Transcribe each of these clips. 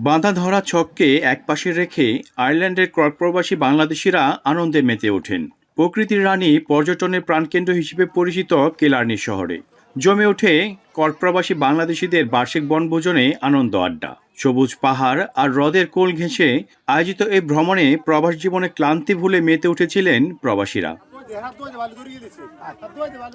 বাঁধা ধরা ছককে একপাশে রেখে আয়ারল্যান্ডের কর্কপ্রবাসী বাংলাদেশিরা আনন্দে মেতে ওঠেন। প্রকৃতির রানী পর্যটনের প্রাণকেন্দ্র হিসেবে পরিচিত কিলারনি শহরে জমে ওঠে কর্কপ্রবাসী বাংলাদেশিদের বার্ষিক বনভোজনে আনন্দ আড্ডা। সবুজ পাহাড় আর হ্রদের কোল ঘেঁষে আয়োজিত এই ভ্রমণে প্রবাস জীবনে ক্লান্তি ভুলে মেতে উঠেছিলেন প্রবাসীরা।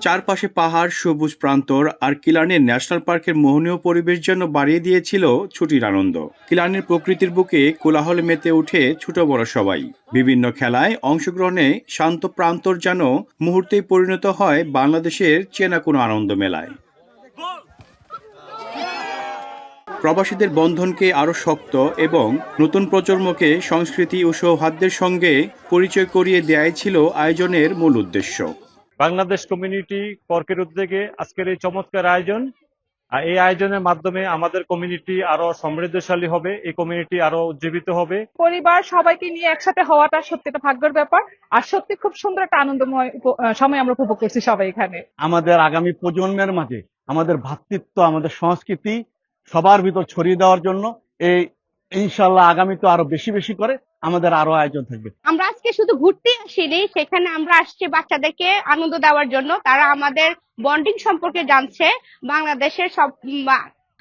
চারপাশে পাহাড়, সবুজ প্রান্তর আর কিলারনির ন্যাশনাল পার্কের মোহনীয় পরিবেশ যেন বাড়িয়ে দিয়েছিল ছুটির আনন্দ। কিলারনির প্রকৃতির বুকে কোলাহলে মেতে উঠে ছোট বড় সবাই। বিভিন্ন খেলায় অংশগ্রহণে শান্ত প্রান্তর যেন মুহূর্তেই পরিণত হয় বাংলাদেশের চেনা কোনো আনন্দ মেলায়। প্রবাসীদের বন্ধনকে আরও শক্ত এবং নতুন প্রজন্মকে সংস্কৃতি ও সৌহার্দ্যের সঙ্গে পরিচয় করিয়ে দেয়াই ছিল আয়োজনের মূল উদ্দেশ্য। বাংলাদেশ কমিউনিটি কর্কের উদ্যোগে আজকের এই চমৎকার আয়োজন। এই আয়োজনের মাধ্যমে আমাদের কমিউনিটি আরো সমৃদ্ধশালী হবে, এই কমিউনিটি আরো উজ্জীবিত হবে। পরিবার সবাইকে নিয়ে একসাথে হওয়াটা সত্যি একটা ভাগ্যের ব্যাপার, আর সত্যি খুব সুন্দর একটা আনন্দময় সময় আমরা উপভোগ করছি সবাই এখানে। আমাদের আগামী প্রজন্মের মাঝে আমাদের ভ্রাতৃত্ব, আমাদের সংস্কৃতি সবার ভিতর ছড়িয়ে দেওয়ার জন্য এই ইনশাল্লাহ আগামী তো আরো বেশি বেশি করে আমাদের আরো আয়োজন থাকবে। আমরা আজকে শুধু ঘুরতে আসিনি, সেখানে আমরা আসছি বাচ্চাদেরকে আনন্দ দেওয়ার জন্য। তারা আমাদের বন্ডিং সম্পর্কে জানছে, বাংলাদেশের সব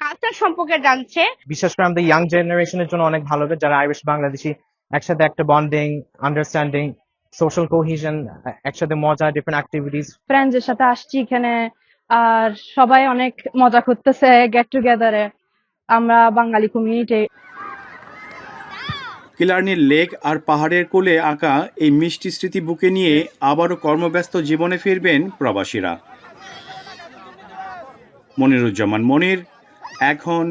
কালচার সম্পর্কে জানছে। বিশেষ করে আমাদের ইয়াং জেনারেশনের জন্য অনেক ভালো হবে, যারা আইরিশ বাংলাদেশি একসাথে একটা বন্ডিং, আন্ডারস্ট্যান্ডিং, সোশ্যাল কোহিশন, একসাথে মজা, ডিফারেন্ট অ্যাক্টিভিটিস। ফ্রেন্ডসদের সাথে আসছি এখানে, আর সবাই অনেক মজা করতেছে গেট টুগেদারে। আমরা বাঙালি কমিউনিটি। কিলারনির লেক আর পাহাড়ের কোলে আঁকা এই মিষ্টি স্মৃতি বুকে নিয়ে আবারও কর্মব্যস্ত জীবনে ফিরবেন প্রবাসীরা। মনিরুজ্জামান মনির, এখন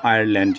আয়ারল্যান্ড।